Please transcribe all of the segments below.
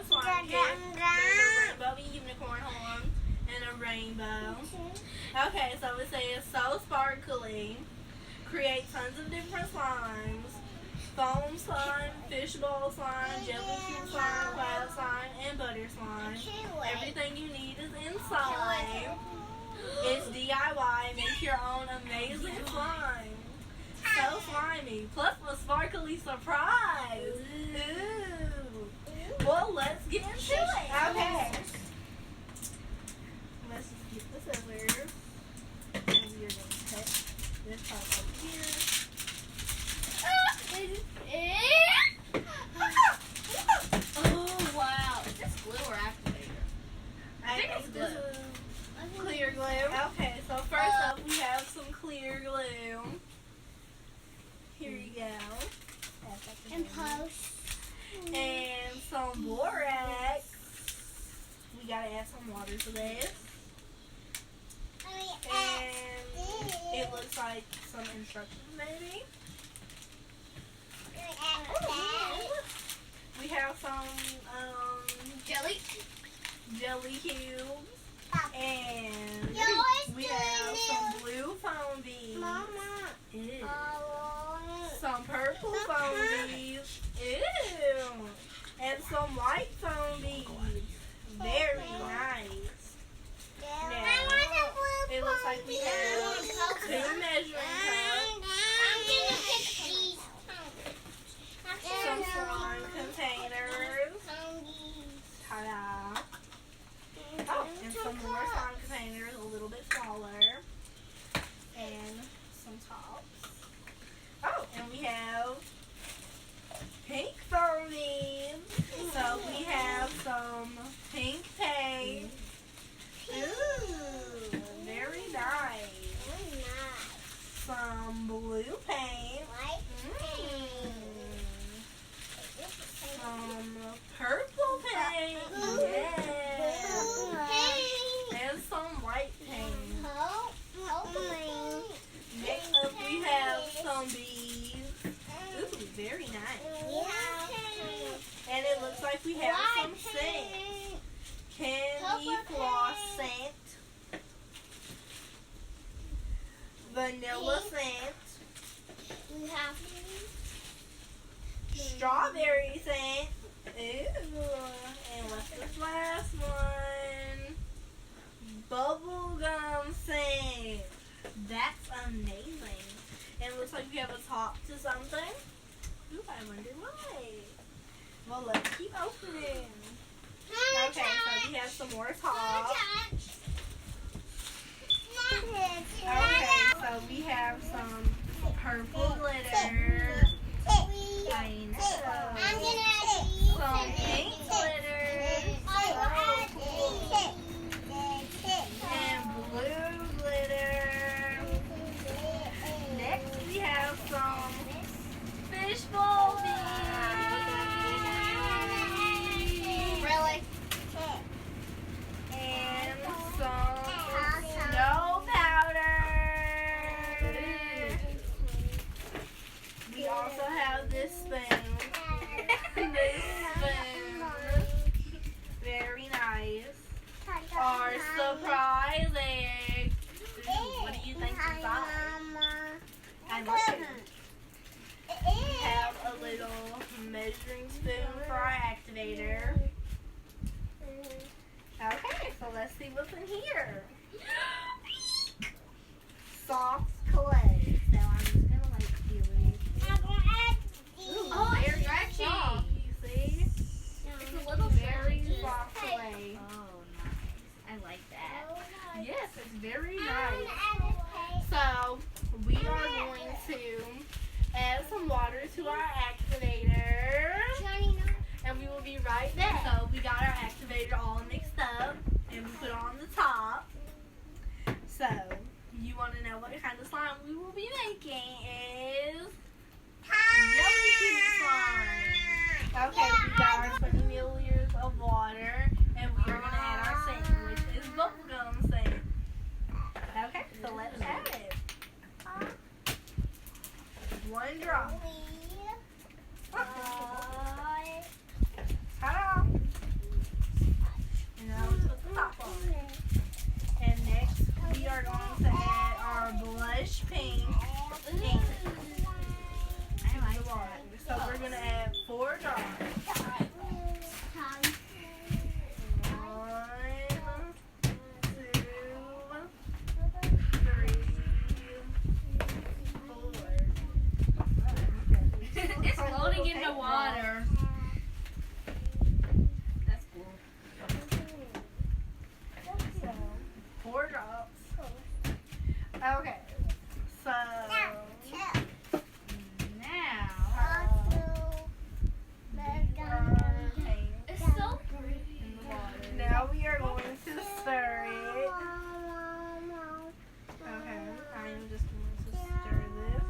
slime kit. There's a rainbow unicorn horn and a rainbow. Okay, so it says so sparkly. Create tons of different slimes. Foam slime, fishbowl slime, jelly cube slime, cloud slime, and butter slime. Everything you need is inside. It's DIY. Make your own amazing slime. So slimy. Plus a sparkly surprise. Ooh. Well, let's get into it. Okay. Let's just get the scissors. And we're going to cut this part over here. Oh, wow. Is this glue or activator? I think it's glue. Clear glue. Okay, so first up we have some clear glue. Here you go. And post. And some borax. We gotta add some water to this. And it looks like some instructions maybe. We have some jelly cubes. And we have some blue foam beads. Ew. Some purple foam beads. Ew. And some white foam beads. Very nice. Now, it looks like we have 2 measuring cups. Some slime containers. Ta-da. Oh, and some more slime containers, a little bit smaller. And some tops. Oh, and we have pink foam beads. So we have some pink paint. Ooh, very nice. Some blue paint. Some purple paint. Yeah. And some white paint. Next up we have some beads. Ooh, very nice. And it looks like we have some scent. Candy floss scent. Vanilla scent. Strawberry scent. Ooh. And what's this last one? Bubblegum scent. That's amazing. And it looks like we have a top to something. Ooh, I wonder why. Well, let's keep opening. Okay, so we have some more tops. Okay, so we have some purple glitter. I know. Some pink glitter. So cool. And blue glitter. Next we have some fishbowl beads. Really? And some snow powder. We also have this spoon. This spoon. Very nice. Our surprise egg. Ooh, what do you think inside? I love it. We have a little measuring spoon for our activator. Okay, so let's see what's in here. Soft clay. So I'm just gonna like feel it. Ooh, Oh, it's very stretchy. soft. You see? It's a little Very stretchy. soft clay. Oh, nice. I like that. Yes, it's very nice. So we are going to add some water to our activator. And we will be right back. So we got our activator all mixed up and we put it on the top. So you want to know what kind of slime we will be making is jelly cube slime. Okay, we got our 20 milliliters of water and we are going to add our scent, which is bubblegum scent. Okay, so let's add it. 1 drop. Ta-da! are going to stir it. Okay, I am just going to stir this.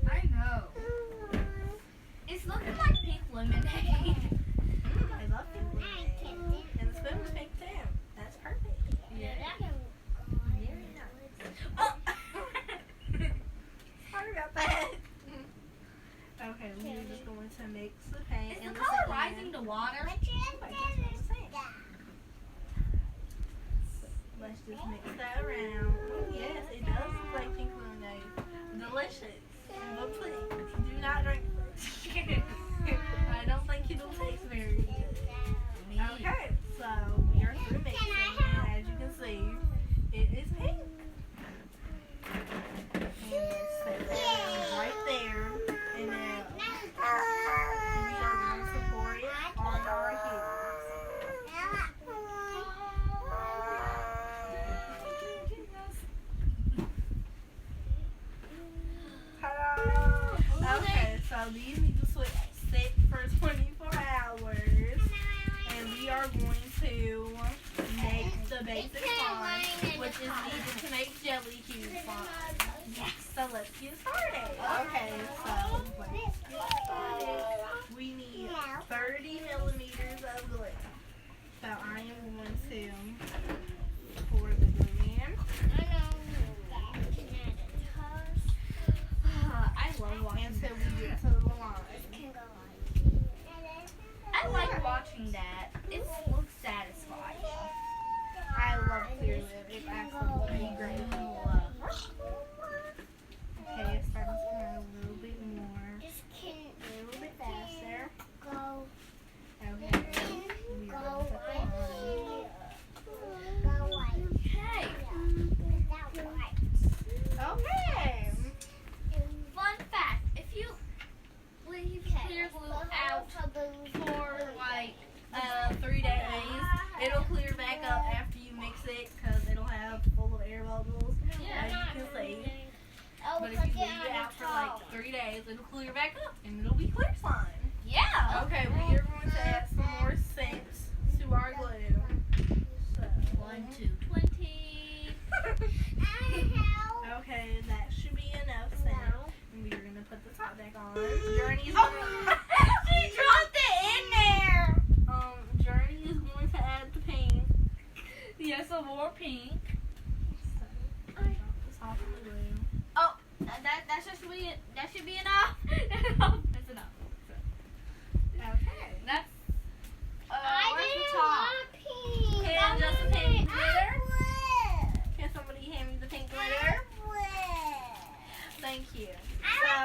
I know. It's looking like pink lemonade. I love pink lemonade. And the spoon was pink too. That's perfect. Yeah. Very nice. Oh! Sorry about that. Okay, we're just going to mix the paint. Is and the the color sand. rising to water? Let's just mix that around. Yes, it does look like pink lemonade. Delicious. But please, do not drink this. I don't think it'll taste very good. Okay, so we are through mixing, and as you can see, it is pink. And set that right there, and then we are going to pour it on our heels. Okay, so these need to sit for 24 hours, and we are going to make the basic slime, which is needed to make jelly cube slime. Yes. So let's get started. Okay, so let's get started. We need 30 millimeters of glue. So I am going to pour the glue in. I love watching Until we get to the line. I like watching that. It looks satisfying. I love clear lip. It's absolutely great. Okay, it's starting to come out a little bit more. A little bit faster. Okay. We are going to put the Okay. Fun fact, if you leave clear glue out for like 3 days, it'll clear back up after you mix it because it'll have full of air bubbles, as you can see. But if you leave it out for like 3 days, it'll clear back up and it'll be clear slime. Yeah. Okay, we are going to add some more scents to our glue. So, 1, 2, 20. okay, that should be enough scent. And we are going to put the top back on. Journey's Oh, she dropped it in there. Journey is going to add the paint. Yes, some more pink. So, drop the top of the glue. Oh, that should be enough. That's enough. Okay. That's I where's the didn't top? want pink. Can just the pink glitter? Can somebody hand me the pink glitter? Thank you. So,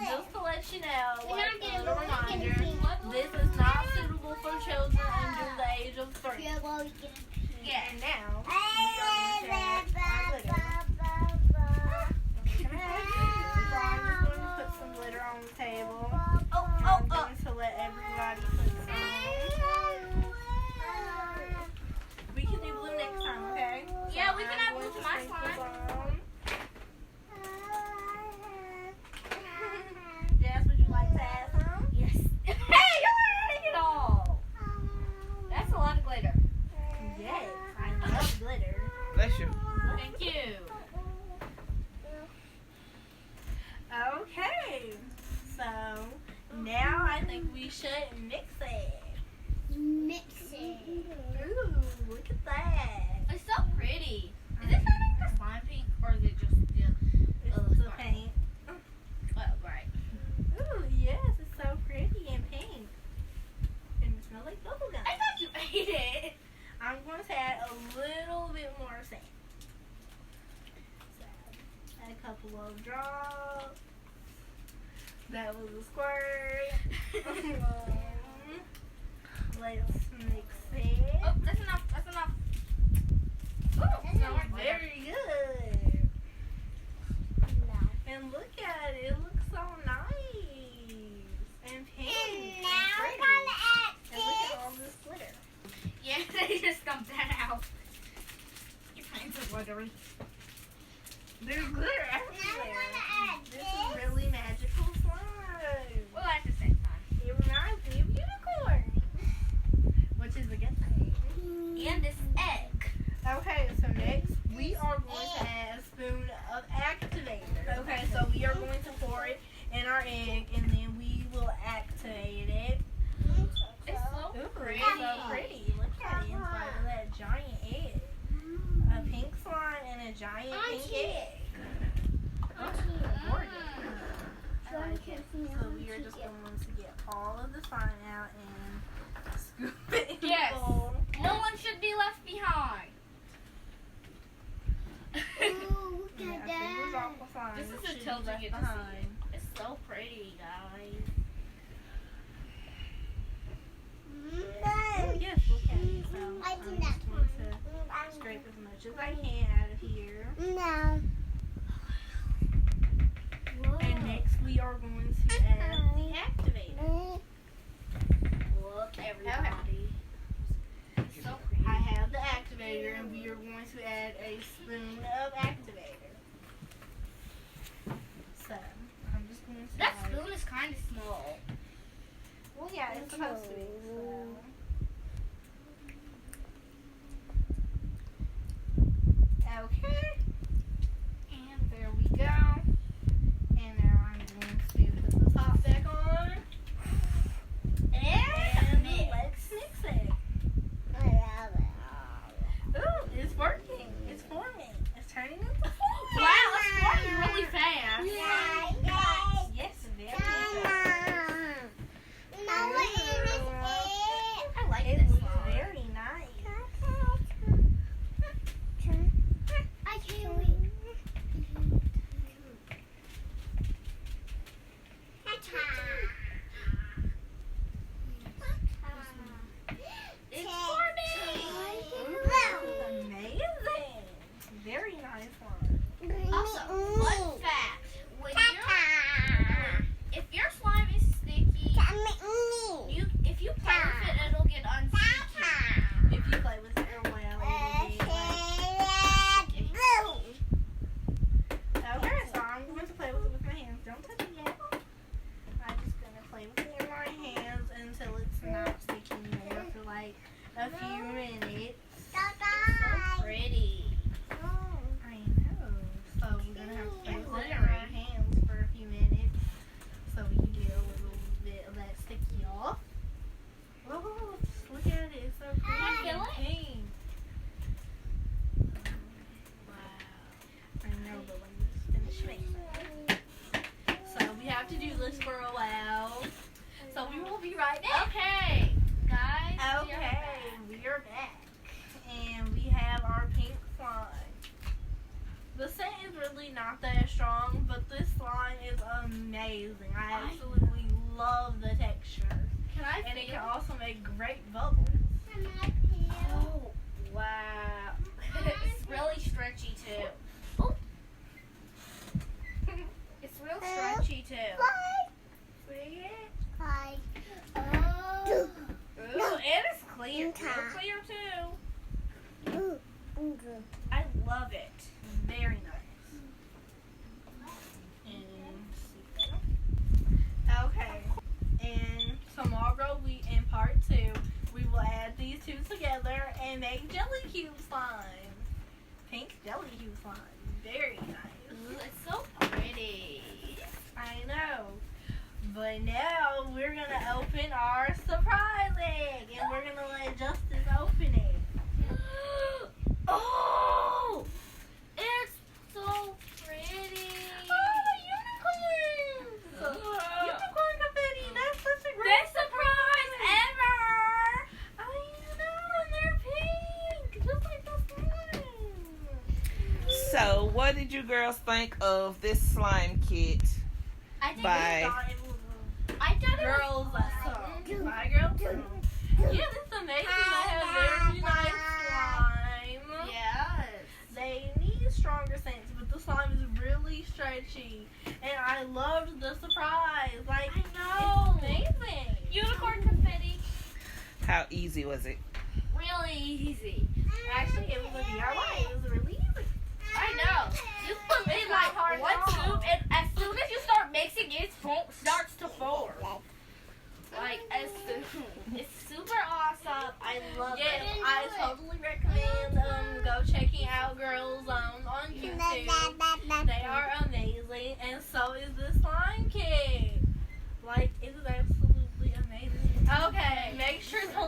just to let you know, We're like not a getting little we're not getting reminder, pink. this is not suitable for children under the age of 3. Yeah, well, we get Yeah. And now, we are going to add our glitter. So I'm just going to put some glitter on the table. I'm going to let everybody put some. We can do blue next time, okay? Yeah, we So can I'm have going blue to for my sprinkle slime. some. Jess, would you like to add some? Yes. Hey, you're adding it all. That's a lot of glitter. Yes, I love glitter. Bless you. Thank you. Okay, so now I think we should mix it. mix it. Ooh, look at that. It's so pretty. Is this not like the slime pink or is it just the It's the slime? paint. Well, right. Ooh, yes, it's so pretty and pink. And it smells like bubblegum. I thought you ate it. I'm going to add a little bit more sand. So, add a couple of drops. That was a squirt. Let's mix it. Oh, that's enough. That's enough. Oh, That's no, not Very good. And look at it. It looks so nice. And pink. And and now we're pretty. gonna add And look at this. all this glitter. Yeah, they just dumped that out. Your pants are glittery. There's glitter Now we're everywhere. gonna add This is this. really magical slime. Well, at the same time. It reminds me of unicorn. Which is against and this egg. Okay, so next we are going to add a spoon of activator. Okay, so we are going to pour it in our egg and then we will activate it. It's so pretty. It's so pretty. Look at it inside of that giant egg. A pink slime and a giant pink egg. Gorgeous. I like it. So we are just going to get all of the slime out and scoop it in Yes. the bowl. No one should be left behind. Yeah, fingers off the slime. This is It a should be tilt you left get to behind. It's so pretty, guys. Oh, yes, look at it. So I'm just going to scrape as much as I can out of here. No. And next we are going to add the activator. Look, everybody. It's so pretty. I have the activator and we are going to add a spoon of activator. So I'm just going to That add- spoon is kind of small. Well, yeah, it's supposed to be. So. Okay. And there we go. And now I'm going to put the top back on. And let's mix it. Ooh, it's working. It's forming. It's turning into foam. Wow, it's forming really fast. Yes, very fast. I like It this looks slime. very nice. I can't wait. It's forming. Amazing. Very nice one. Also, fun fact: if your slime is sticky, if you play with it, it'll get unsticky. If you play with it for a while, it will be okay, so I'm going to play with it with my hands. Don't touch it yet. I'm just going to play with it in my hands until it's not sticky anymore for like a few minutes. So pretty. I know. So we're going to have to play with it in our hands for a few minutes so we can get a little bit of that sticky off. Oh, look at it. It's so pretty. Can I feel and it? pink. Wow. I know, but when you finish making it. So we have to do this for a while. So we will be right back. Okay, guys. we are Okay, back. we are back. And we have our pink slime. The scent is really not that strong, but this slime is amazing. I absolutely love the texture. Can I And it feel? can also make great bubbles. Oh, wow. It's really stretchy too. Oh. It's real stretchy too. See it? Ooh, and it's clear. Real clear too. I love it. Very nice. Okay. And tomorrow in part 2, we will add these two together and make jelly cube slime. Pink jelly cube slime. Very nice. Ooh, it's so pretty. I know. But now we're going to open our surprise egg. And we're going to let Justice open it. Oh, it's so pretty. Unicorns! Unicorn confetti! That's such a great Best surprise ever. I know, and they're pink! Just like the slime! So, what did you girls think of this slime kit? I think Bye. I thought it Girls, was awesome. Bye, girls. Yeah, this is amazing. They have very nice slime. Yes. They need stronger scents, but the slime is really stretchy. And I loved the surprise. Like, I know. it's amazing. Unicorn confetti. How easy was it? Really easy. Actually, it was a DIY. It was really easy. I know. Just put in like one scoop, and as soon as you start mixing, it starts to form. Like as soon, it's super awesome. I love Yes, it. I totally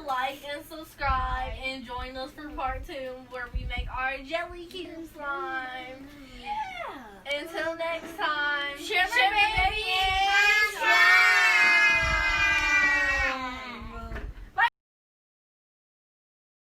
like and subscribe and join us for part 2 where we make our jelly cube slime.